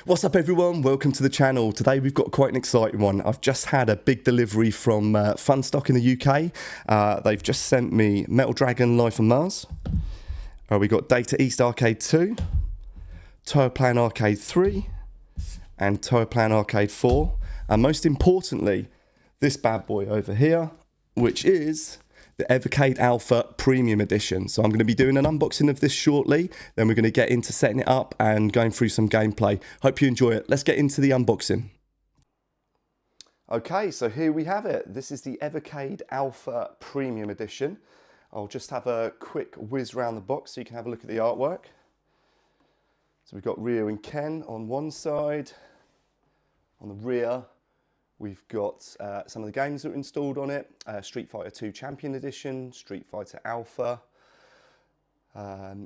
What's up everyone, welcome to the channel. Today we've got quite an exciting one. I've just had a big delivery from Funstock in the UK. They've just sent me Metal Dragon Life on Mars. We got Data East Arcade 2, Tower Plan Arcade 3 and Tower Plan Arcade 4. And most importantly, this bad boy over here, which is the Evercade Alpha Premium Edition. So I'm going to be doing an unboxing of this shortly. Then we're going to get into setting it up and going through some gameplay. Hope you enjoy it. Let's get into the unboxing. Okay, so here we have it. This is the Evercade Alpha Premium Edition. I'll just have a quick whiz round the box so you can have a look at the artwork. So we've got Ryu and Ken on one side. On the rear, we've got some of the games that are installed on it. Street Fighter 2 Champion Edition, Street Fighter Alpha,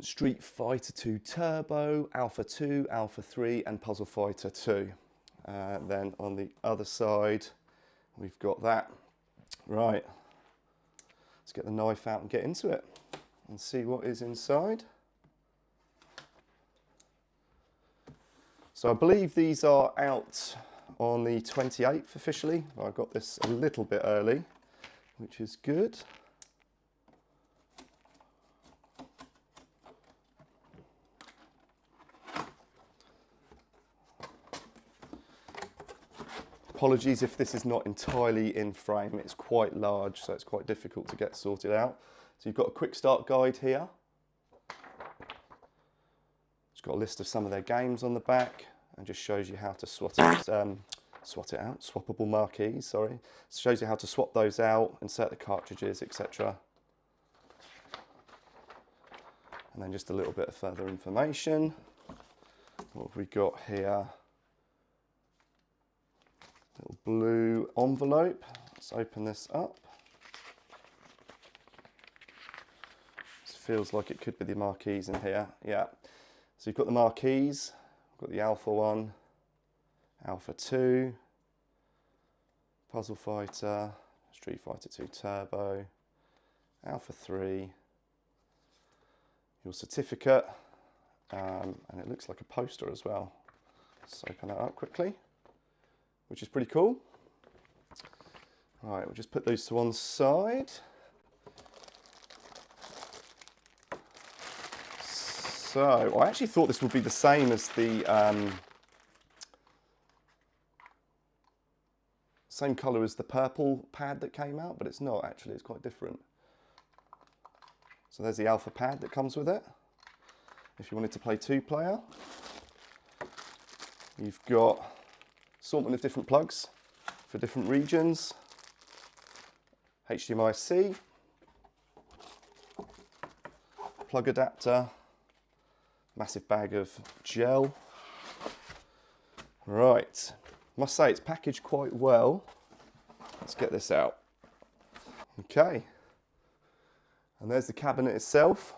Street Fighter 2 Turbo, Alpha 2, Alpha 3 and Puzzle Fighter 2. Then on the other side, we've got that. Right, let's get the knife out and get into it and see what is inside. So I believe these are out on the 28th officially. I got this a little bit early, which is good. Apologies if this is not entirely in frame. It's quite large, so it's quite difficult to get sorted out. So you've got a quick start guide here. It's got a list of some of their games on the back and just shows you how to swappable marquees, sorry. It shows you how to swap those out, insert the cartridges, etc. And then just a little bit of further information. What have we got here? Little blue envelope. Let's open this up. This feels like it could be the marquees in here, yeah. So you've got the marquees, we've got the Alpha 1, Alpha 2, Puzzle Fighter, Street Fighter 2 Turbo, Alpha 3, your certificate, and it looks like a poster as well. Let's open that up quickly, which is pretty cool. Right, we'll just put those to one side. So, I actually thought this would be the same as the same colour as the purple pad that came out, but it's not actually, it's quite different. So there's the Alpha pad that comes with it. If you wanted to play 2-player. You've got assortment of different plugs for different regions. HDMI-C. Plug adapter. Massive bag of gel. Right, must say it's packaged quite well. Let's get this out. Okay, and there's the cabinet itself.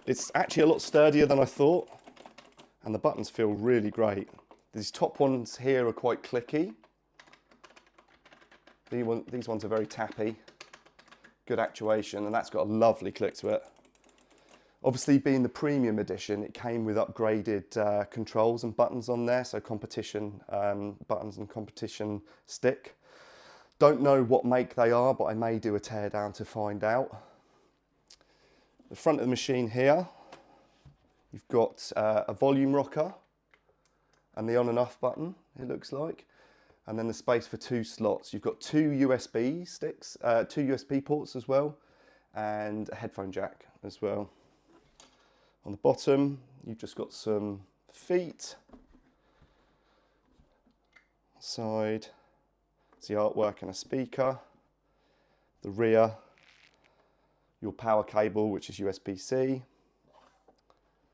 It's actually a lot sturdier than I thought, and the buttons feel really great. These top ones here are quite clicky. These ones are very tappy. Good actuation, and that's got a lovely click to it. Obviously, being the premium edition, it came with upgraded controls and buttons on there, so competition buttons and competition stick. Don't know what make they are, but I may do a teardown to find out. The front of the machine here, you've got a volume rocker and the on and off button, it looks like. And then the space for 2 slots. You've got 2 USB sticks, 2 USB ports as well, and a headphone jack as well. On the bottom, you've just got some feet. Side, it's the artwork and a speaker. The rear, your power cable, which is USB-C.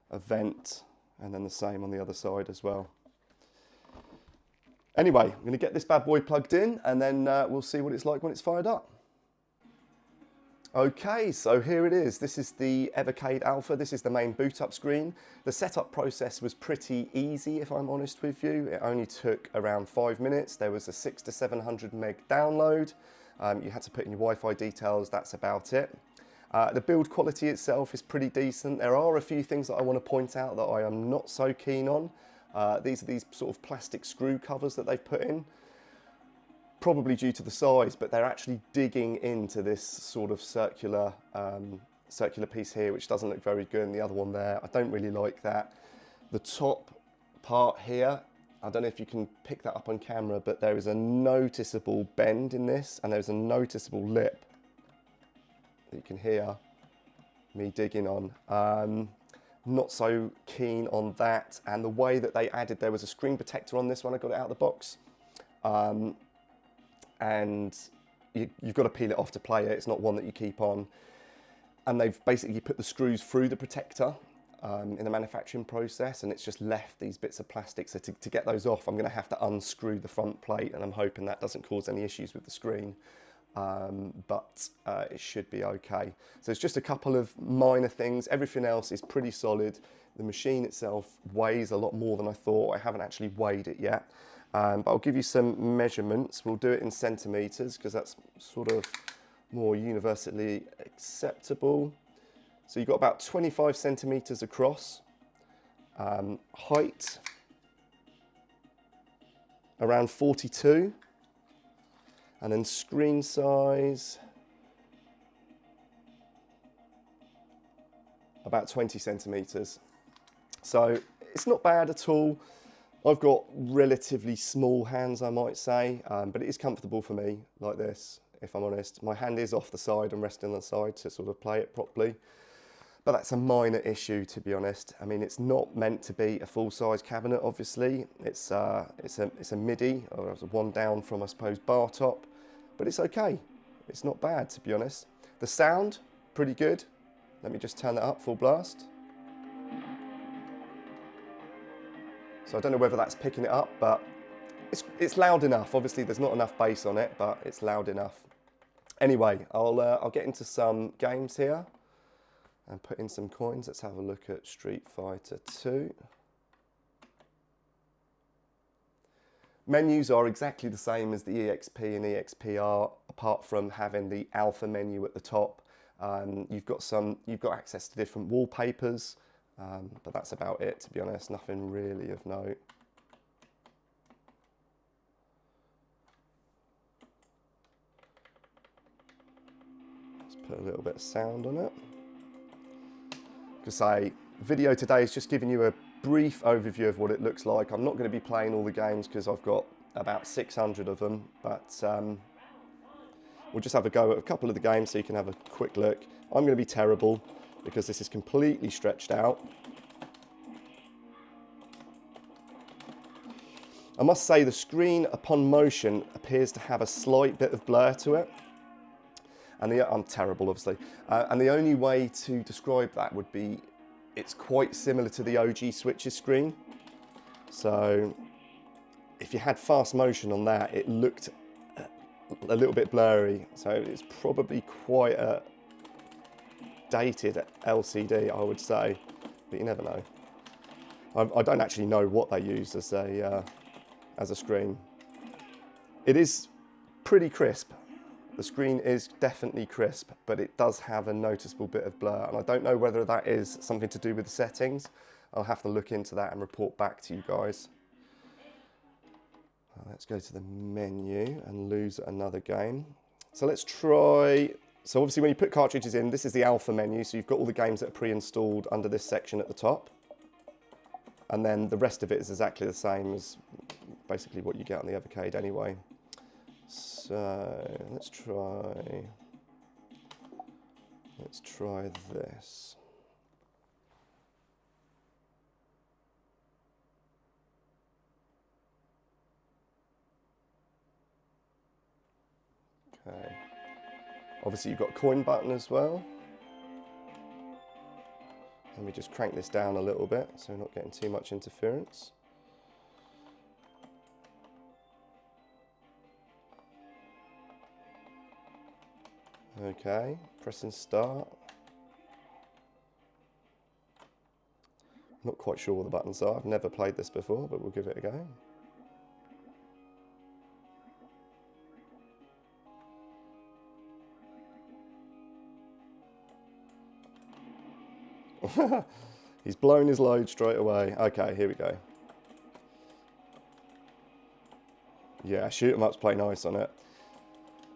A vent, and then the same on the other side as well. Anyway, I'm going to get this bad boy plugged in and then we'll see what it's like when it's fired up. Okay, so here it is. This is the Evercade Alpha. This is the main boot up screen. The setup process was pretty easy, if I'm honest with you. It only took around 5 minutes. There was a 600 to 700 meg download. You had to put in your Wi-Fi details, that's about it. The build quality itself is pretty decent. There are a few things that I want to point out that I am not so keen on. These are these sort of plastic screw covers that they've put in, probably due to the size, but they're actually digging into this sort of circular piece here, which doesn't look very good, and the other one there, I don't really like that. The top part here, I don't know if you can pick that up on camera, but there is a noticeable bend in this, and there's a noticeable lip that you can hear me digging on. Not so keen on that, and the way that they added, there was a screen protector on this one, I got it out of the box, and you've got to peel it off to play it, it's not one that you keep on, and they've basically put the screws through the protector in the manufacturing process, and it's just left these bits of plastic. So to get those off, I'm going to have to unscrew the front plate, and I'm hoping that doesn't cause any issues with the screen, but it should be okay. So it's just a couple of minor things. Everything else is pretty solid. The machine itself weighs a lot more than I thought. I haven't actually weighed it yet, but I'll give you some measurements. We'll do it in centimetres because that's sort of more universally acceptable. So you've got about 25 centimetres across, height around 42, and then screen size about 20 centimetres. So it's not bad at all. I've got relatively small hands, I might say, but it is comfortable for me like this, if I'm honest. My hand is off the side and resting on the side to sort of play it properly. But that's a minor issue, to be honest. I mean, it's not meant to be a full-size cabinet, obviously. It's a MIDI, or it's a one down from, I suppose, bar top. But it's okay. It's not bad, to be honest. The sound, pretty good. Let me just turn that up full blast. So I don't know whether that's picking it up, but it's loud enough. Obviously, there's not enough bass on it, but it's loud enough. Anyway, I'll get into some games here and put in some coins. Let's have a look at Street Fighter 2. Menus are exactly the same as the EXP and EXPR, apart from having the Alpha menu at the top. You've got access to different wallpapers, but that's about it, to be honest. Nothing really of note. Let's put a little bit of sound on it. To say, the video today is just giving you a brief overview of what it looks like. I'm not going to be playing all the games because I've got about 600 of them, but we'll just have a go at a couple of the games so you can have a quick look. I'm going to be terrible because this is completely stretched out. I must say the screen upon motion appears to have a slight bit of blur to it. And I'm terrible, obviously. And the only way to describe that would be, it's quite similar to the OG Switch's screen. So if you had fast motion on that, it looked a little bit blurry. So it's probably quite a dated LCD, I would say, but you never know. I don't actually know what they use as a screen. It is pretty crisp. The screen is definitely crisp, but it does have a noticeable bit of blur, and I don't know whether that is something to do with the settings. I'll have to look into that and report back to you guys. Let's go to the menu and lose another game. So let's try, so obviously when you put cartridges in, this is the Alpha menu, so you've got all the games that are pre-installed under this section at the top. And then the rest of it is exactly the same as basically what you get on the Evercade anyway. So let's try this. Okay. Obviously you've got a coin button as well. Let me just crank this down a little bit so we're not getting too much interference. Okay, pressing start. Not quite sure what the buttons are. I've never played this before, but we'll give it a go. He's blown his load straight away. Okay, here we go. Yeah, shoot 'em up's play nice on it.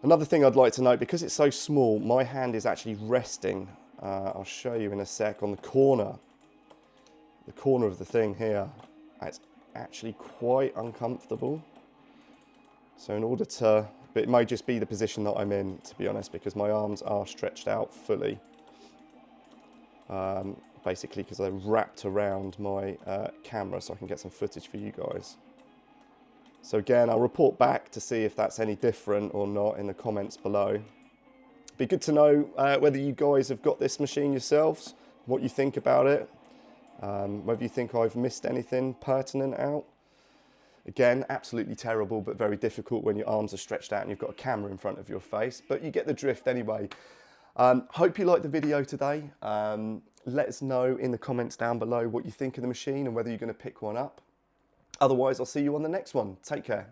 Another thing I'd like to note, because it's so small, my hand is actually resting, I'll show you in a sec, on the corner of the thing here. It's actually quite uncomfortable. So in order to, but it may just be the position that I'm in, to be honest, because my arms are stretched out fully. Basically because they're wrapped around my camera so I can get some footage for you guys. So again, I'll report back to see if that's any different or not in the comments below. Be good to know whether you guys have got this machine yourselves, what you think about it, whether you think I've missed anything pertinent out. Again, absolutely terrible, but very difficult when your arms are stretched out and you've got a camera in front of your face, but you get the drift anyway. Hope you liked the video today. Let us know in the comments down below what you think of the machine and whether you're going to pick one up. Otherwise, I'll see you on the next one. Take care.